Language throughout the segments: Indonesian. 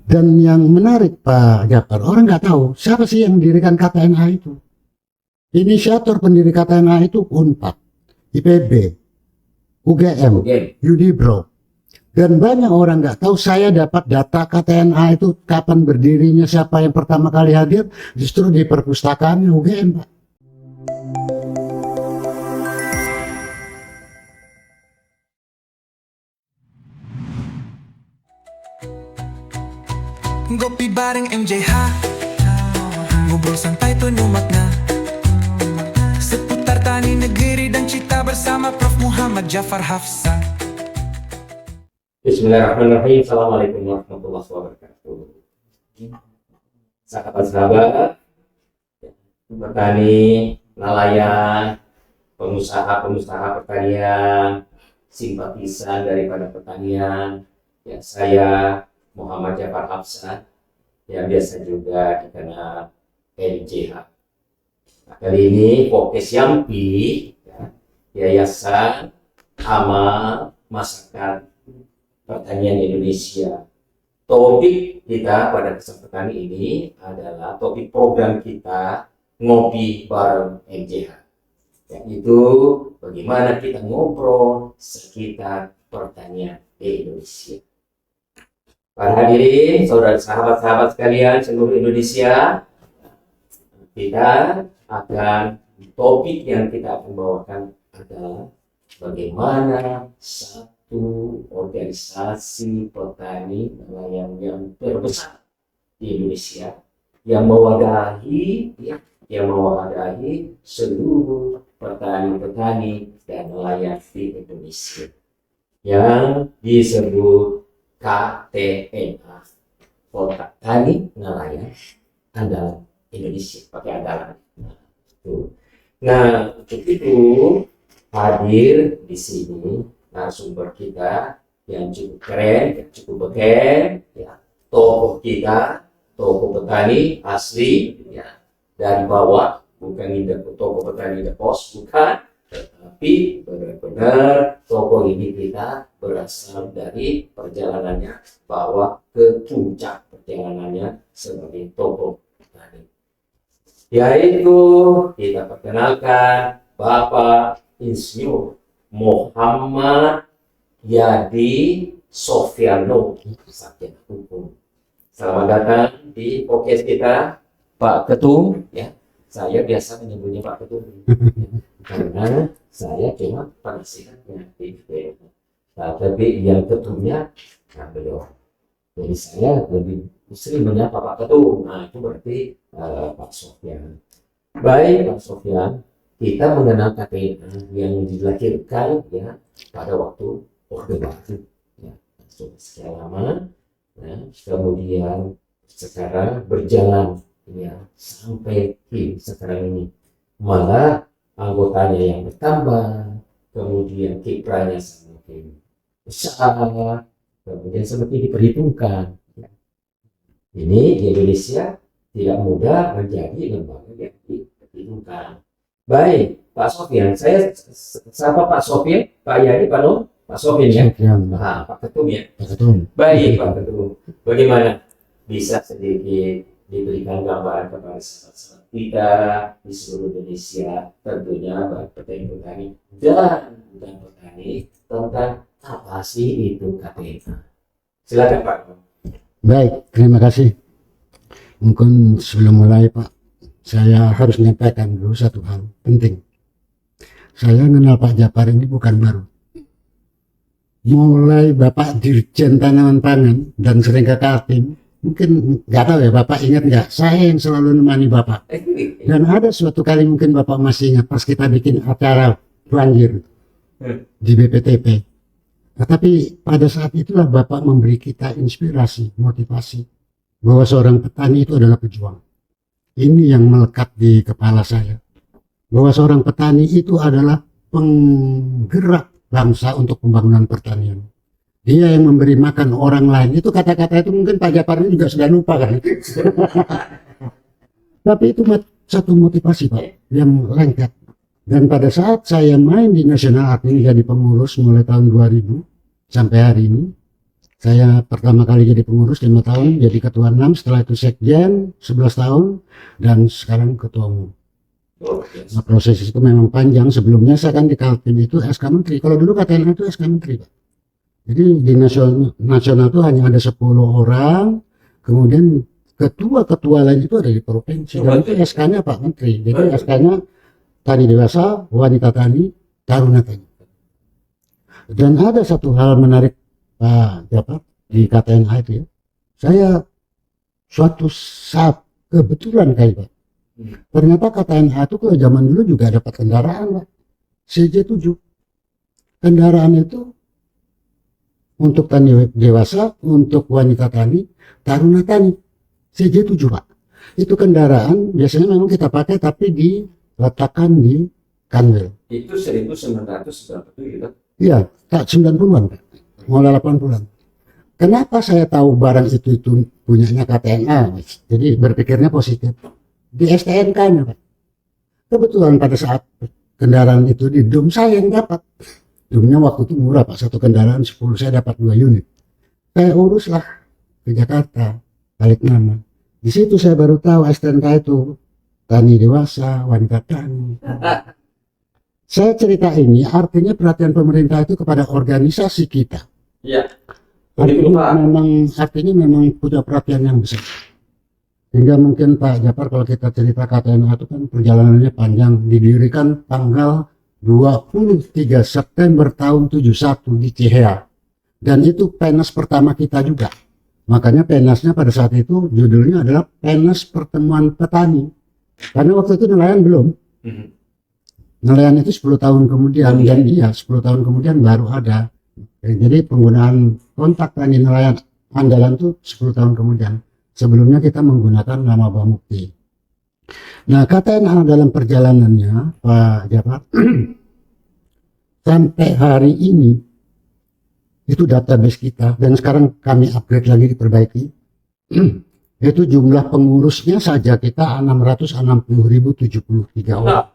Dan yang menarik Pak Japar, orang nggak tahu siapa sih yang mendirikan KTNA itu. Inisiator pendiri KTNA itu UNPAD, IPB, UGM, Unibro. Dan banyak orang nggak tahu, saya dapat data KTNA itu kapan berdirinya, siapa yang pertama kali hadir, justru di perpustakaan UGM, Pak. Ngopi bareng MJH, ngobrol santai penuh makna, seputar tani, negeri, dan cita bersama Prof. Muhammad Jafar Hafsa. Bismillahirrahmanirrahim. Assalamualaikum warahmatullahi wabarakatuh. Sahabat-sahabat petani, nelayan, pengusaha pertanian, simpatisan daripada pertanian, ya, saya Muhammad Jafar Hafsa, yang biasa juga dikenal MJH. Nah, kali ini Pokes Yampi, ya, Yayasan Amal Masyarakat Pertanian Indonesia. Topik kita pada kesempatan ini adalah topik program kita Ngopi Bareng MJH, yaitu bagaimana kita ngobrol sekitar pertanian di Indonesia. Para hadirin, saudara sahabat-sahabat sekalian seluruh Indonesia, kita akan topik yang kita akan bawakan adalah bagaimana satu organisasi petani nelayan yang terbesar di Indonesia yang mewadahi seluruh petani-petani dan nelayan di Indonesia yang disebut KTNA, Kota Tani Nelayan Andalan Indonesia, pakai andalan. Nah, untuk itu hadir di sini narasumber kita yang cukup keren, yang cukup beken, ya, tokoh kita, tokoh petani asli, ya, dari bawah, bukan tokoh petani di pos, bukan, tetapi benar-benar tokoh ini kita berasal dari perjalanannya bahwa ke puncak perjalanannya sebagai tokoh petani, yaitu kita perkenalkan Bapak Insinyur Muhammad Yadi Sofiano, sarjana hukum. Selamat datang di podcast kita, Pak Ketum. Ya, saya biasa menyebutnya Pak Ketum karena saya cuma penasihatnya di tapi yang ketumnya beliau. Jadi saya lebih sering menyapa Pak Ketum. Nah, itu berarti Pak Sofian. Baik, Pak Sofian, kita mengenal KTNA yang dilahirkan, ya, pada waktu Orde Baru, ya, sudah sekian lama, ya, kemudian sekarang berjalan, ya, sampai sekarang ini, malah anggotanya yang bertambah, kemudian kiprahnya semakin besar, kemudian semakin diperhitungkan. Ya. Ini di Indonesia tidak mudah menjadi lembaga yang diperhitungkan. Baik, Pak Sofian, saya sapa Pak Sofian, Pak Yadi, Pak Nur, Pak Sofian ya. Nah, Pak Ketum ya. Pak Ketum. Baik, Pak Ketum. Bagaimana bisa sedikit diberikan gambaran kepada sahabat-sahabat kita di seluruh Indonesia, tentunya baik petani-petani dan petani, tentang apa sih itu KTNA? Silakan Pak. Baik, terima kasih. Mungkin sebelum mulai Pak, saya harus menyampaikan dulu satu hal penting. Saya kenal Pak Japar ini bukan baru. Mulai Bapak Dirjen Tanaman Pangan dan sering ke Kaltim, mungkin nggak tahu ya Bapak ingat nggak, saya yang selalu menemani Bapak. Dan ada suatu kali mungkin Bapak masih ingat pas kita bikin acara banjir di BPTP. Nah, tapi pada saat itulah Bapak memberi kita inspirasi, motivasi bahwa seorang petani itu adalah pejuang. Ini yang melekat di kepala saya, bahwa seorang petani itu adalah penggerak bangsa untuk pembangunan pertanian. Dia yang memberi makan orang lain. Itu kata-kata itu mungkin Pak Japar juga sudah lupa kan. Tapi itu satu motivasi Pak yang lengkap. Dan pada saat saya main di Nasional Artinya jadi pengurus mulai tahun 2000 sampai hari ini, Saya pertama kali jadi pengurus 5 tahun, jadi ketua 6, setelah itu sekjen 11 tahun, dan sekarang ketua umum. Luar biasa. Nah, proses itu memang panjang. Sebelumnya saya kan di Kaltim itu SK Menteri. Kalau dulu KTNH itu SK Menteri, Pak. Jadi di nasional itu hanya ada 10 orang, kemudian ketua-ketua lain itu ada di provinsi, dan itu SK-nya Pak Menteri. Jadi SK-nya tani dewasa, wanita tani, taruna tani. Dan ada satu hal menarik Pak Japar di KTNH itu ya. Saya suatu saat kebetulan kayak Pak. Ternyata KTNH itu kalau zaman dulu juga dapat kendaraan Pak. CJ7. Kendaraan itu untuk tani dewasa, untuk wanita tani, taruna tani. CJ7 Pak. Itu kendaraan biasanya memang kita pakai tapi diletakkan di kanwil. Itu 1997 gitu. Iya, tak 90-an Pak. Mulai 80-an. Kenapa saya tahu barang itu punyanya KTNH? Jadi berpikirnya positif. Di STNK-nya Pak. Kebetulan pada saat kendaraan itu di dom saya yang dapat. Domnya waktu itu murah Pak. Satu kendaraan 10, saya dapat 2 unit. Saya uruslah ke Jakarta, balik nama. Di situ saya baru tahu STNK itu tani dewasa, wanita tani. Saya cerita ini artinya perhatian pemerintah itu kepada organisasi kita. Iya. Artinya memang punya perhatian yang besar. Sehingga mungkin Pak Japar kalau kita cerita KTNH itu kan perjalanannya panjang, didirikan tanggal 23 September tahun 71 di Cihea. Dan itu penas pertama kita juga. Makanya penasnya pada saat itu judulnya adalah Penas Pertemuan Petani. Karena waktu itu nelayan belum. Nelayan itu 10 tahun kemudian, dan iya 10 tahun kemudian baru ada. Jadi penggunaan kontak tani nelayan andalan itu 10 tahun kemudian. Sebelumnya kita menggunakan nama Bamukti. Nah, KTNH dalam perjalanannya Pak Japar sampai hari ini itu database kita, dan sekarang kami upgrade lagi, diperbaiki. Itu jumlah pengurusnya saja kita 660.073 orang.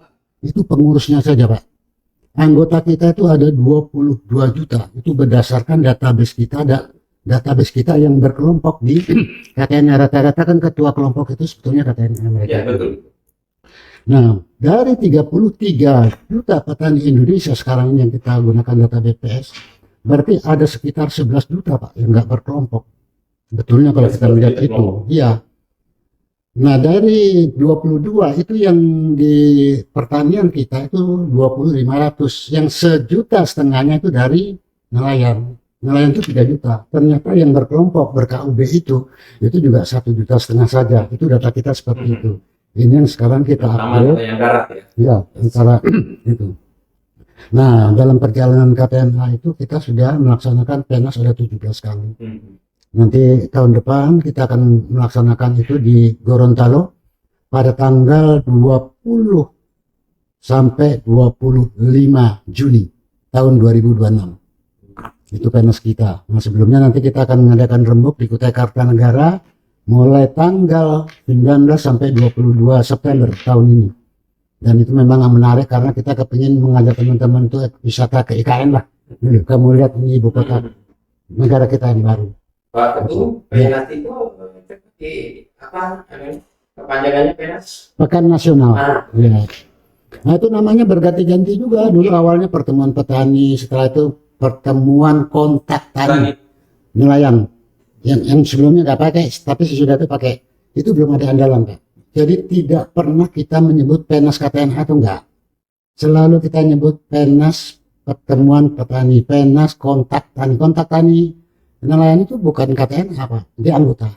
Itu pengurusnya saja Pak. Anggota kita itu ada 22 juta. Itu berdasarkan database kita, database kita yang berkelompok di KTNH. Rata-rata kan ketua kelompok itu sebetulnya KTNH mereka. Ya, betul. Nah, dari 33 juta petani Indonesia sekarang yang kita gunakan data BPS, berarti ada sekitar 11 juta Pak yang nggak berkelompok. Betulnya kalau kita lihat itu, iya. Nah, dari 22 itu yang di pertanian kita itu 20.500, yang 1,5 juta itu dari nelayan. Nelayan itu 3 juta. Ternyata yang berkelompok ber-KUB itu juga 1,5 juta saja. Itu data kita seperti itu. Ini yang sekarang kita update. Yang darat ya. Ya, antara itu. Nah, dalam perjalanan KTNH itu kita sudah melaksanakan penas ada 17 kali. Nanti tahun depan kita akan melaksanakan itu di Gorontalo pada tanggal 20 sampai 25 Juni tahun 2026. Itu penas kita. Nah, sebelumnya nanti kita akan mengadakan rembuk di Kutai Kartanegara mulai tanggal 19 sampai 22 September tahun ini. Dan itu memang menarik karena kita kepingin mengajak teman-teman itu wisata ke IKN lah. Kamu lihat ini ibu kota negara kita yang baru. Pak Ketum, penas itu seperti apa? Kepanjangannya penas? Pekan Nasional. Ya. Nah, itu namanya berganti-ganti juga. Dulu awalnya pertemuan petani, setelah itu pertemuan kontak tani nelayan. Yang sebelumnya nggak pakai, tapi sesudah itu pakai. Itu belum ada andalan Pak. Jadi tidak pernah kita menyebut penas KTNH itu enggak. Selalu kita nyebut penas pertemuan petani, penas kontak tani. Kontak tani nelayan itu bukan KTNH Pak, dia anggota.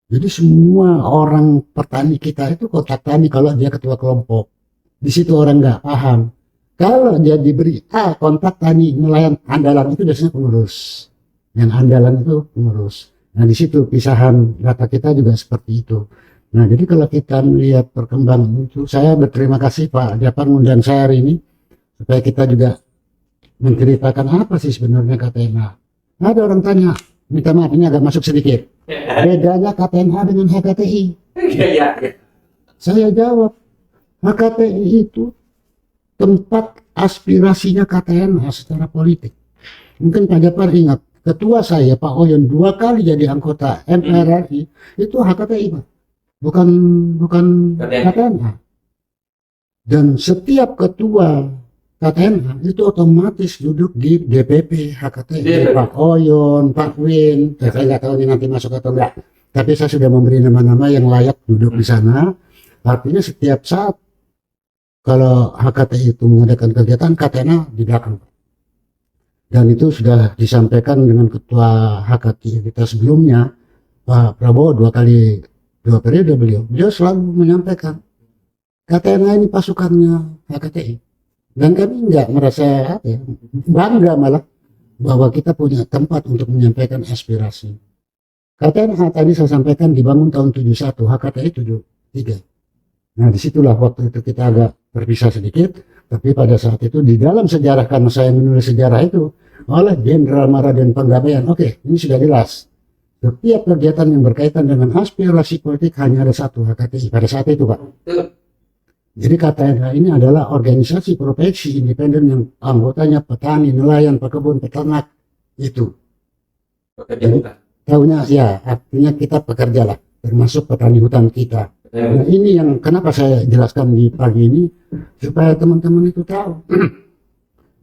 Jadi semua orang petani kita itu kontak tani kalau dia ketua kelompok. Di situ orang nggak paham. Kalau dia diberi kontak tani nelayan andalan itu biasanya pengurus. Yang andalan itu pengurus. Nah, di situ pisahan data kita juga seperti itu. Nah, jadi kalau kita melihat perkembangan itu, saya berterima kasih Pak Japar mengundang saya hari ini supaya kita juga menceritakan apa sih sebenarnya KTNH. Ada orang tanya, minta maaf ini agak masuk sedikit. Bedanya KTNH dengan HKTI. Saya jawab, HKTI itu tempat aspirasinya KTNH secara politik. Mungkin Pak Japar ingat, ketua saya Pak Oyon 2 kali jadi anggota MPR RI itu HKTI Pak, bukan KTNH. Dan setiap ketua KTNH itu otomatis duduk di DPP HKTI. Pak Oyon, Pak Win, saya nggak tahu ini nanti masuk atau enggak, tapi saya sudah memberi nama-nama yang layak duduk di sana. Artinya setiap saat kalau HKTI itu mengadakan kegiatan, KTNH di belakang. Dan itu sudah disampaikan dengan ketua HKTI kita sebelumnya, Pak Prabowo 2 periode beliau selalu menyampaikan KTNH ini pasukannya HKTI. Dan kami nggak merasa bangga malah bahwa kita punya tempat untuk menyampaikan aspirasi. KTNH tadi saya sampaikan dibangun tahun 71, HKTI 73. Nah disitulah waktu itu kita agak berpisah sedikit, tapi pada saat itu di dalam sejarah, karena saya menulis sejarah itu oleh Jenderal Maraden Panggabean, oke, ini sudah jelas. Setiap kegiatan yang berkaitan dengan aspirasi politik hanya ada satu, HKTI pada saat itu Pak. Jadi KTNH ini adalah organisasi profesi independen yang anggotanya petani, nelayan, pekebun, peternak itu. Jadi tahunya ya artinya kita pekerja lah, termasuk petani hutan kita. Nah ini yang kenapa saya jelaskan di pagi ini supaya teman-teman itu tahu.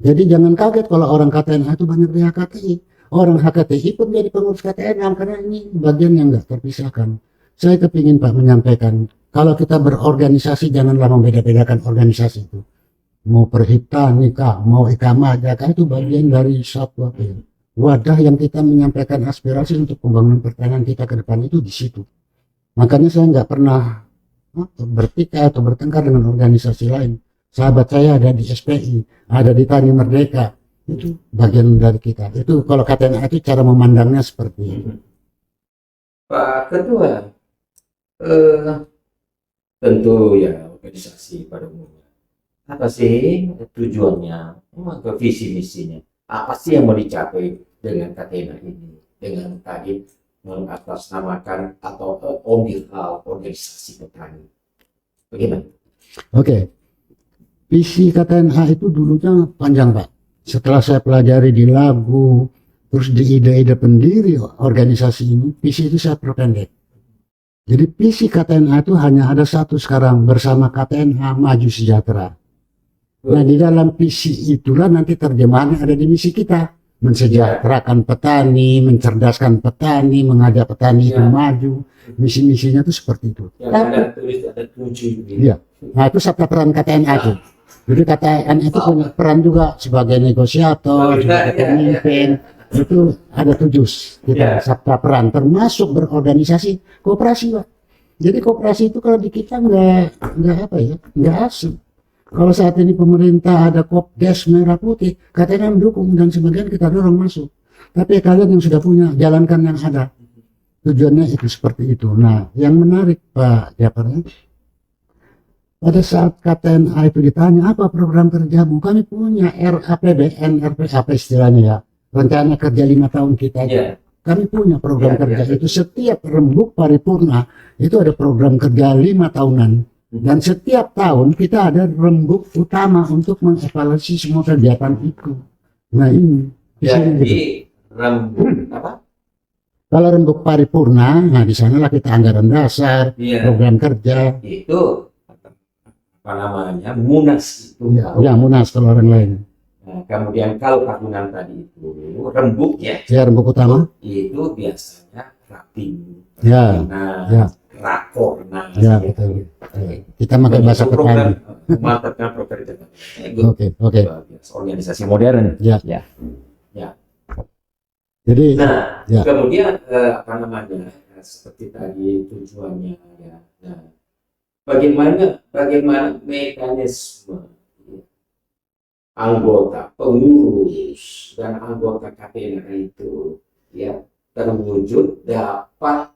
Jadi jangan kaget kalau orang KTNH itu banyak di HKTI. Orang HKTI pun jadi pengurus KTNH karena ini bagian yang nggak terpisahkan. Saya kepingin Pak menyampaikan, kalau kita berorganisasi janganlah membeda-bedakan organisasi itu. Mau Perhipta, Nikah, mau Ikama, Jaka itu bagian dari satu wadah yang kita menyampaikan aspirasi untuk pembangunan pertanian kita ke depan itu di situ. Makanya saya nggak pernah bertikai atau bertengkar dengan organisasi lain. Sahabat saya ada di SPI, ada di Tani Merdeka, itu bagian dari kita. Itu kalau KTNH itu cara memandangnya seperti itu. Pak Ketua, tentu ya organisasi pada umumnya. Apa sih tujuannya, visi misinya? Apa sih yang mau dicapai dengan KTNH ini? Dengan tadi mengatasnamakan atau omnibus organisasi petani. Bagaimana? Oke. Visi KTNH itu dulunya panjang Pak. Setelah saya pelajari di lagu, terus di ide-ide pendiri organisasi ini, visi itu saya perpendek. Jadi visi KTNH itu hanya ada satu sekarang, bersama KTNH Maju Sejahtera. Nah di dalam visi itulah nanti terjemahannya ada di misi kita. Mensejahterakan petani, mencerdaskan petani, mengajak petani itu maju. Misi-misinya itu seperti itu. Ada tulis ada 7. Iya. Nah itu sabta peran KTNH itu. Jadi KTNH itu punya peran juga sebagai negosiator, sebagai pemimpin. Itu ada 7 kita sabta peran, termasuk berorganisasi koperasi Pak. Jadi koperasi itu kalau di kita nggak asing. Kalau saat ini pemerintah ada Kopdes merah putih, katanya mendukung dan sebagian kita dorong masuk. Tapi kalian yang sudah punya, jalankan yang ada. Tujuannya itu seperti itu. Nah, yang menarik Pak Japar, pada saat KTNH itu ditanya apa program kerjamu, kami punya RAPBN, apa istilahnya ya, rencana kerja 5 tahun kita. Kami punya program kerja itu setiap rembuk paripurna itu ada program kerja 5 tahunan. Dan setiap tahun kita ada rembuk utama untuk mengevaluasi semua kegiatan itu. Nah ini. Jadi rembuk apa? Kalau rembuk paripurna, nah di sanalah kita anggaran dasar, program kerja. Itu apa namanya? Munas itu. Ya munas kalau orang lain. Nah, kemudian kalau tahunan tadi itu rembuk ya. Ya rembuk utama. Itu biasanya rapim. Rakornas. Ya betul. Kita pakai bahasa petani. Mantapkan program. Oke. Organisasi modern. Ya. Jadi. Nah, kemudian apa namanya? Seperti tadi tujuannya ya. Nah, bagaimana mekanisme anggota, pengurus dan anggota KTNH itu ya terwujud dapat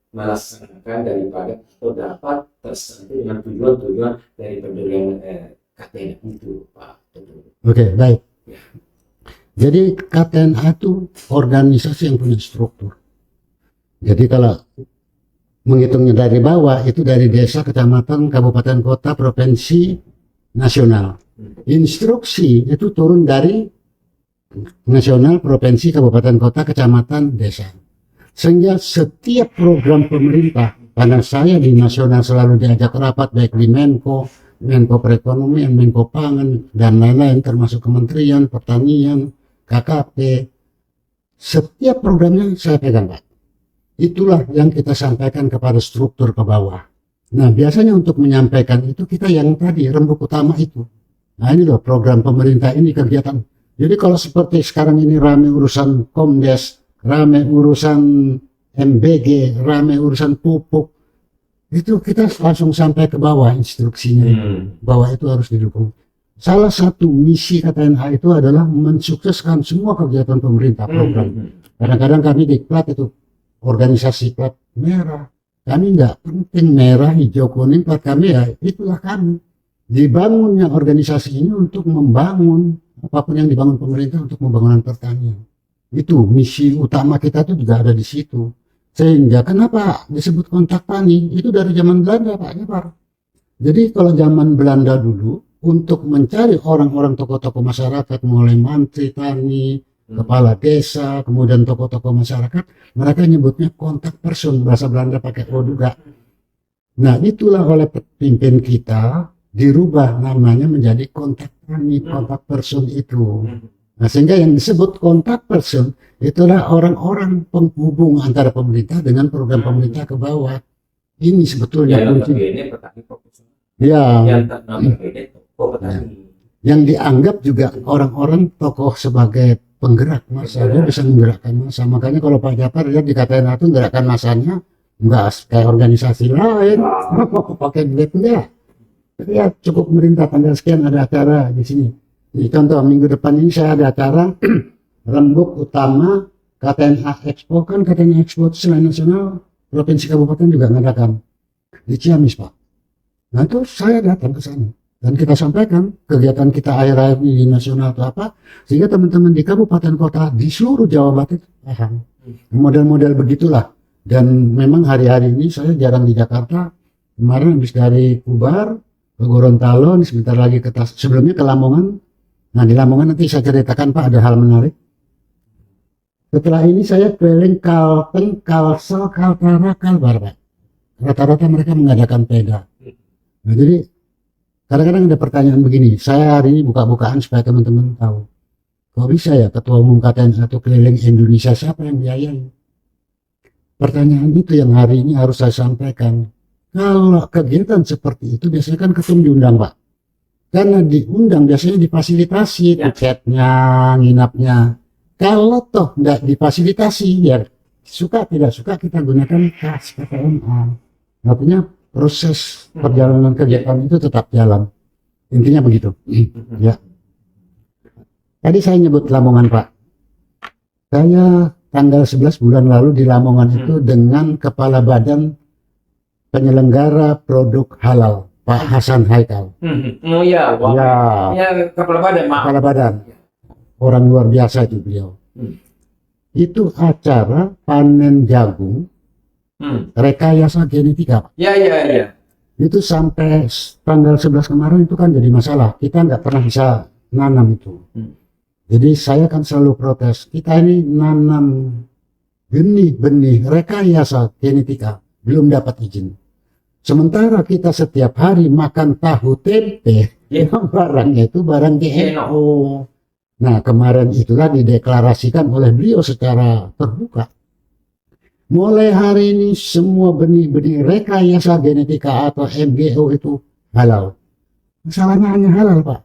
melaksanakan daripada atau dapat terserah dengan tujuan-tujuan dari pendirian KTNH itu Pak. Oke, baik. Jadi KTNH itu organisasi yang punya struktur. Jadi kalau menghitungnya dari bawah itu dari desa, kecamatan, kabupaten, kota, provinsi, nasional. Instruksi itu turun dari nasional, provinsi, kabupaten, kota, kecamatan, desa. Sehingga setiap program pemerintah, karena saya di nasional selalu diajak rapat baik di Menko, Menko Perekonomian, Menko Pangan, dan lain-lain termasuk Kementerian Pertanian, KKP. Setiap programnya saya pegang, Pak. Itulah yang kita sampaikan kepada struktur ke bawah. Nah, biasanya untuk menyampaikan itu kita yang tadi rembuk utama itu. Nah, ini loh program pemerintah ini, kegiatan. Jadi kalau seperti sekarang ini rame urusan Komdes, rame urusan MBG, rame urusan pupuk, itu kita langsung sampai ke bawah instruksinya, bahwa itu harus didukung. Salah satu misi KTNH itu adalah mensukseskan semua kegiatan pemerintah program. Kadang-kadang kami diklat itu organisasi plat merah, kami nggak penting merah, hijau, kuning, plat kami ya itulah kami. Dibangunnya organisasi ini untuk membangun apapun yang dibangun pemerintah untuk pembangunan pertanian. Itu misi utama kita tuh juga ada di situ. Sehingga kenapa disebut kontak tani itu dari zaman Belanda, Pak Jafar. Jadi kalau zaman Belanda dulu untuk mencari orang-orang tokoh-tokoh masyarakat, mulai mantri tani, kepala desa, kemudian tokoh-tokoh masyarakat, mereka nyebutnya kontak person, bahasa Belanda pakai O juga. Nah, itulah oleh pemimpin kita dirubah namanya menjadi kontak tani, kontak person itu. Nah, sehingga yang disebut kontak person itulah orang-orang penghubung antara pemerintah dengan program pemerintah ke bawah. Ini sebetulnya kunci. Ini petani profesional. Ya. Yang notabene tokoh petani. Yang dianggap juga orang-orang tokoh sebagai penggerak massa, dia bisa menggerakkan massa. Makanya kalau Pak Jafar lihat di KTNH itu gerakan massanya enggak kayak organisasi lain, pakai duit enggak. Ya cukup merintah tanggal sekian ada acara di sini. Jadi contoh minggu depan ini saya ada acara rembuk utama KTNH Expo, kan KTNH Expo itu selain nasional, provinsi kabupaten juga ngadakan di Ciamis, Pak. Nah itu saya datang ke sana. Dan kita sampaikan kegiatan kita akhir-akhir ini di nasional itu apa, sehingga teman-teman di kabupaten kota di seluruh Jawa Barat paham. Model-model begitulah. Dan memang hari-hari ini saya jarang di Jakarta. Kemarin habis dari Kubar ke Gorontalo, sebentar lagi ke sebelumnya ke Lamongan. Nah di Lamongan nanti saya ceritakan, Pak, ada hal menarik. Setelah ini saya keliling Kalteng, Kalsel, Kaltara, Kalbar, Pak. Rata-rata mereka mengadakan peda. Nah, jadi kadang-kadang ada pertanyaan begini, saya hari ini buka-bukaan supaya teman-teman tahu. Kok bisa ya ketua umum KTNH atau keliling Indonesia, siapa yang biayai? Pertanyaan itu yang hari ini harus saya sampaikan. Kalau kegiatan seperti itu biasanya kan ketum diundang, Pak. Karena diundang biasanya difasilitasi tiketnya, nginapnya. Kalau toh nggak difasilitasi, ya suka tidak suka kita gunakan kas KTNH. Artinya proses perjalanan kegiatan itu tetap jalan. Intinya begitu. Ya. Tadi saya nyebut Lamongan, Pak. Saya tanggal 11 bulan lalu di Lamongan itu dengan Kepala Badan Penyelenggara Produk Halal, Pak Hasan Haikal. Oh ya, wow. Ya, Kepala Badan, Pak. Kepala Badan. Orang luar biasa itu beliau. Itu acara panen jagung. Rekayasa genetika, Pak. Ya. Itu sampai tanggal 11 kemarin itu kan jadi masalah. Kita nggak pernah bisa nanam itu. Jadi saya kan selalu protes. Kita ini nanam benih-benih rekayasa genetika belum dapat izin. Sementara kita setiap hari makan tahu tempe, yang barangnya itu barang GMO. Nah kemarin itulah dideklarasikan oleh beliau secara terbuka. Mulai hari ini semua benih-benih rekayasa genetika atau MGO itu halal. Masalahnya hanya halal, Pak.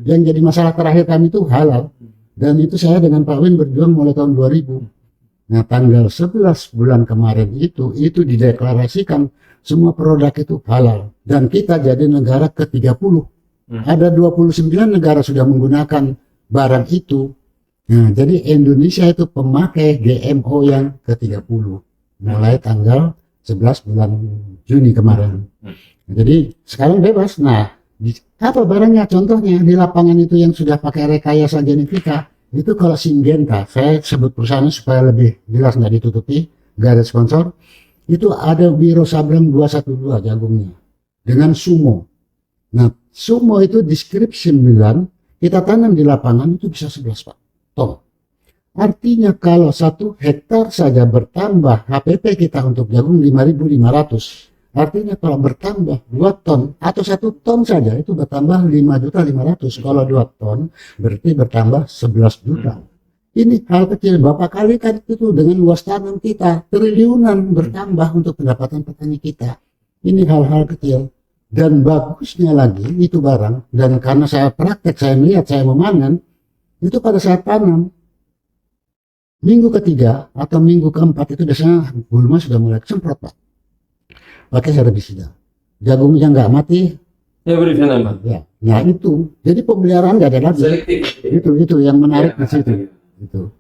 Yang jadi masalah terakhir kami itu halal. Dan itu saya dengan Pak Win berjuang mulai tahun 2000. Nah tanggal 11 bulan kemarin itu dideklarasikan semua produk itu halal. Dan kita jadi negara ke-30. Ada 29 negara sudah menggunakan barang itu. Nah, jadi Indonesia itu pemakai GMO yang ke-30 mulai tanggal 11 bulan Juni kemarin. Jadi sekarang bebas. Nah, apa barangnya? Contohnya di lapangan itu yang sudah pakai rekayasa genetika itu kalau Syngenta, saya sebut perusahaannya supaya lebih jelas nggak ditutupi, nggak ada sponsor. Itu ada Wiro Sableng 212 jagungnya dengan Sumo. Nah, Sumo itu deskripsi 9 kita tanam di lapangan itu bisa 11, Pak. ton. Artinya kalau 1 hektar saja bertambah HPP kita untuk jagung 5.500. Artinya kalau bertambah 2 ton atau 1 ton saja itu bertambah 5.500.000. Kalau 2 ton berarti bertambah 11 juta. Ini hal kecil. Bapak kalikan itu dengan luas tanam kita, triliunan bertambah untuk pendapatan petani kita. Ini hal-hal kecil. Dan bagusnya lagi itu barang, dan karena saya praktek, saya melihat, saya memanen, itu pada saat tanam, minggu ketiga atau minggu keempat itu biasanya gulma sudah mulai semprot, Pak. Pakai herbisida. Jagungnya nggak mati. Ya beri nama. Ya. Nah itu, jadi pemeliharaan nggak ada lagi. Selektif. Itu yang menarik di situ. Itu.